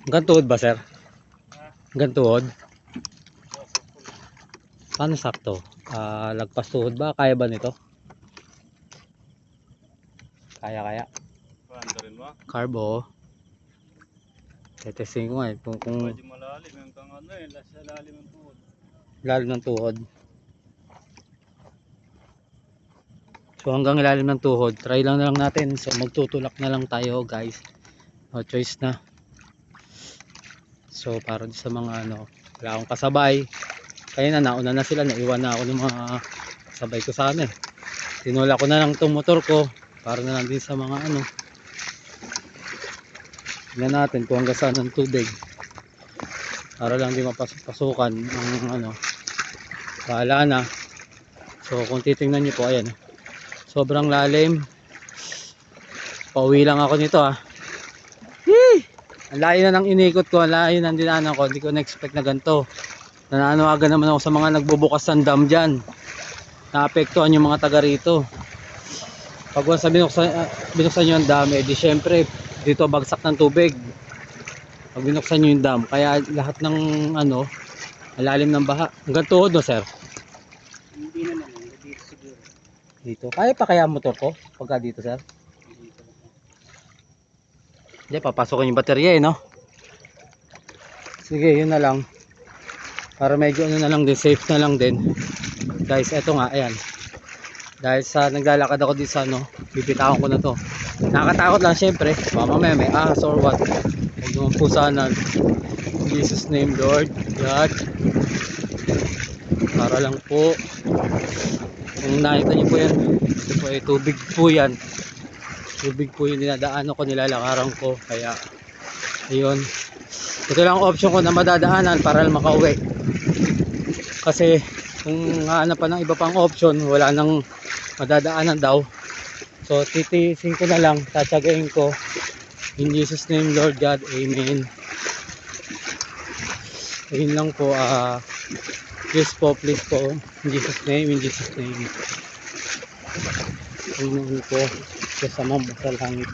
Hanggang tuhod ba, sir? Hanggang tuhod? Paano sakto? Lagpas tuhod ba? Kaya ba nito? Kaya. Paano rin ba? Carbo. Tetesting ko nga eh. Kung Medyo malalim hanggang ano eh, sa lalim ng tuhod. lalim ng tuhod. So hanggang ilalim ng tuhod, try lang na lang natin. So magtutulak na lang tayo, guys. No choice na. So para sa mga ano, wala akong kasabay. Kaya na nauna na sila, naiwan na ako ng mga kasabay ko sana eh. Tinulak ko na lang itong motor ko para na lang din sa mga ano. Tignan natin kung hanggang saan ang tubig. Para lang di mapasukan ng ano. Bahala na. So kung titingnan nyo po, ayan. Sobrang lalim. Pauwi lang ako nito ah. Hee! Ang layo na ng inikot ko, ang layo ng dinaanan ko. Hindi ko na-expect na ganito. Nananawagan naman ako sa mga nagbubukas ng dam dyan. Naapektuhan yung mga taga rito. Pag once binuksan nyo ang dam, di syempre dito bagsak ng tubig. Pag binuksan nyo yung dam, kaya lahat ng ano, malalim ng baha. Hanggang tuhod no, sir? Hindi naman, dito siguro. Dito. Kaya pa kaya motor ko? Pagka dito, sir? Hindi, papasokin yung baterya eh, no? Sige, yun na lang. Para medyo ano na lang din, safe na lang din. Guys, eto nga, ayan. Dahil sa naglalakad ako dito sa ano, bibitawan ko na to. Nakakatakot lang syempre. Mamaya may ahas or what. Huwag naman po sana. In Jesus name, Lord God. Para lang po. Kung nakita niyo po yan, ito po ay tubig po yan. Tubig po yung dinadaanan ko, nilalakaran ko. Kaya, ayun. Ito lang ang option ko na madadaanan para lang makauwi. Kasi, kung hahanap pa ng iba pang option, wala nang madadaanan daw. So, titiisin ko na lang, tatsagain ko. In Jesus name, Lord God, Amen. Ayun lang po, please po, in Jesus name, in Jesus name. Ayun po, kasama mo sa langit.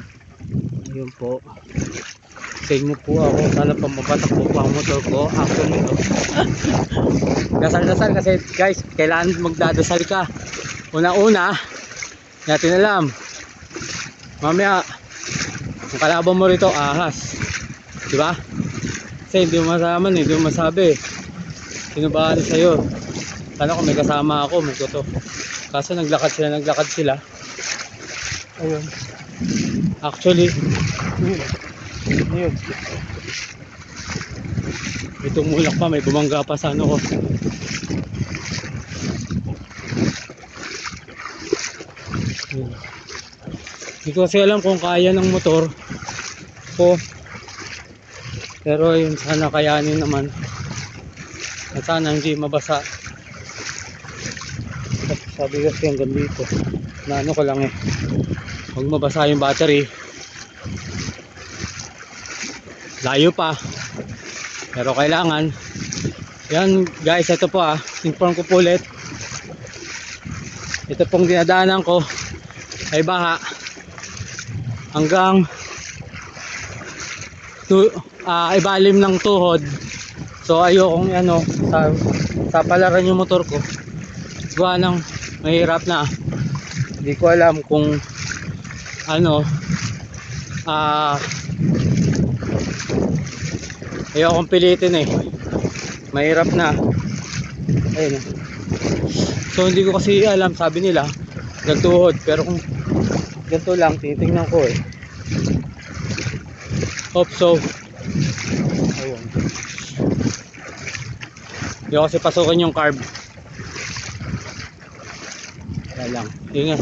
Ayun po. Sa inyo po ako, sana pamabatak po pa ang motor ko. Ako nito. Dasal-dasal kasi guys, kailangan magdadasal ka. Una-una, natin alam. Mamaya, ang kalaban mo rito, ahas. Diba? Kasi hindi mo masama, hindi mo masabi. Sino ba ano sa'yo? Sana kung may kasama ako, may kuto. Kaso naglakad sila. Ayun. Actually, ayun. May tumulak pa, may bumangga pa sa ano ko. Ayun. Hindi ko kasi alam kung kaya ng motor ko. Pero yun, sana kayanin naman. At sana hindi mabasa. Sabi kasi hanggang dito. Na ano ko lang eh. Huwag mabasa yung battery. Layo pa. Pero kailangan. Yan guys, ito po inform ko po ulit. Ito pong dinadaanan ko ay baha hanggang ibalim ng tuhod. So ayokong ano sa palaran yung motor ko. Gawa ng mahirap na. Hindi ko alam kung ano ayokong pilitin eh. Mahirap na. Ayun. So hindi ko kasi alam, sabi nila nagtuhod, pero kung ganito lang titingnan ko eh. Hope so. Ayun. Hindi ko kasi pasukin yung carb. Kaya lang. Yun nga.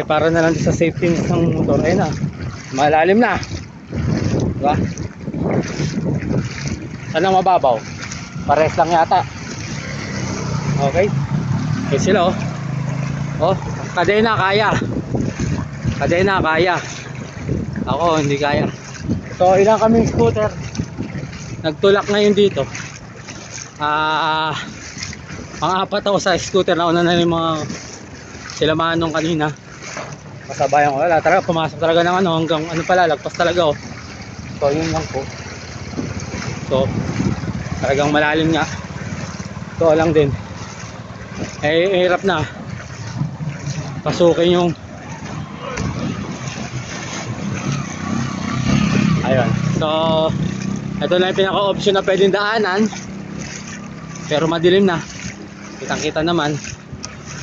Para na lang sa safety ng motor. Ayun na. Malalim na. Diba? Saan ang mababaw? Pares lang yata. Okay. Okay sila oh. Oh, kadena kaya. Kadena kaya. Ako hindi kaya. So ilang kaming scooter nagtulak ngayon dito. Pang-apat ako sa scooter. Nauna na yung mga sila manong kanina. Kasabayan ko. Wala talaga, pumasok talaga ng ano hanggang ano pala, lagpas talaga oh. So yun lang po. So, talagang malalim nga. Ito lang din. Eh, hirap na. Pasukin yung ayun. So, ito na yung pinaka-option na pwedeng daanan. Pero madilim na. Kitang-kita naman.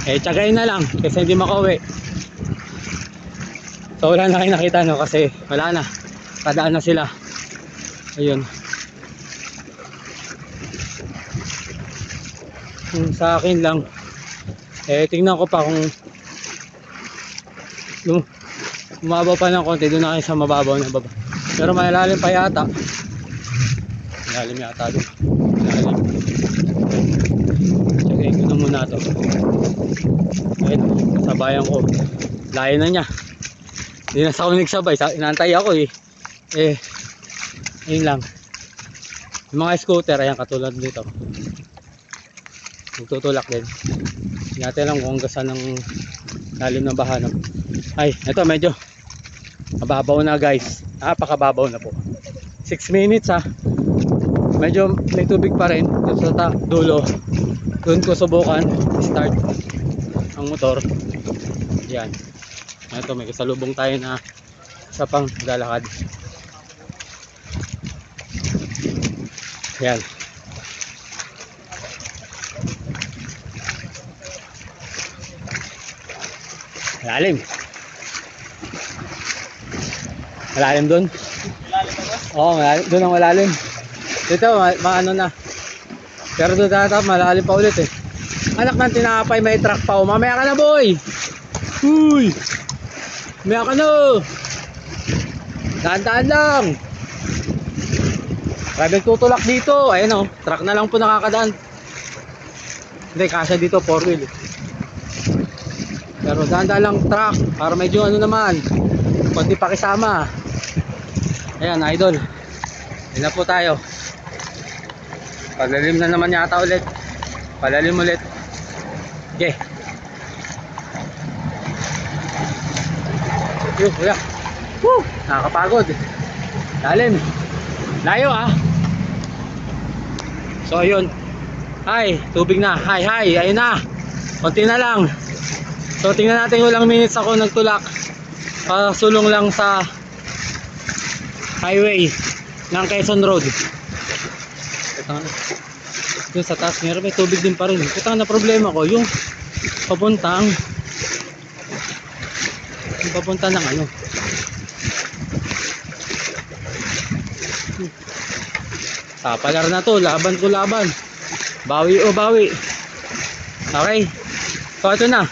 Eh, tsagayin na lang kasi hindi makauwi. So, wala na kayo nakita, no? Kasi wala na. Kadaan na sila. Ayun. Yung sa akin lang, eh, tingnan ko pa kung umabaw pa ng konti. Doon na kayo sa mababaw na baba. Pero malalim pa yata. Malalim yata doon. Malalim. Tsagayin ko na muna to. Ayun, sabayan ko. Layo na niya. Hindi na sa ako nagsabay. Inaantay ako eh. Eh, ayun lang. Yung mga scooter, ayan katulad dito. Magtutulak din. Hindi natin lang kung hanggang saan ng lalim ng baha. No? Ay, ito medyo mababaw na guys. Napakababaw na po. 6 minutes ha. Medyo may tubig pa rin. Doon sa dulo. Doon ko subukan. Start ang motor. Yan. Ito may kasalubong tayo na isa pang lalakad. Yan. Malalim. Malalim doon? Malalim ba? Oo, malalim. Doon ang malalim. Dito, maano na. Pero doon data, malalim pa ulit eh. Anak ng tinapay, may truck pa. Mamaya ka na boy! Uy! Mamaya ka na! Daan-daan lang! Grabe tutulak dito. Ayan o, truck na lang po nakakadaan. Hindi, kasya dito, 4-wheel. Pero daan-daan lang truck. Para medyo ano naman. Kunti pakisama. Ayan, idol. Ayan na po tayo. Palalim na naman yata ulit. Palalim ulit. Okay. Yun, kuya. Woo! Nakakapagod. Lalim. Layo ah. So ayun. Hi, tubig na. Hi, ayun na. Konti na lang. So tingnan natin ilang minutes ako nagtulak. Sulong lang sa highway ng Quezon Road. Yung sa taas meron may tubig din pa rin. Putang na problema ko yung papuntang ng ano. Palar na to, laban ko laban. Bawi o bawi. Okay. So ito na.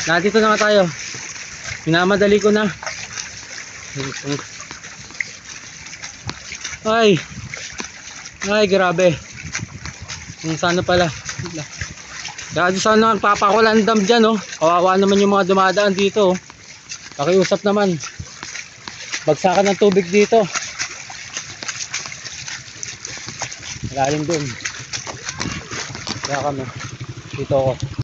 Nandito na nga tayo. Minamadali ko na. Ay. Ay, grabe. Kung sana pala. Dahil sana nagpapakulandam dyan, oh. Kawawa naman yung mga dumadaan dito, oh. Pakiusap naman. Bagsakan ng tubig dito. Malalim dun. Kaya kami. Dito ako.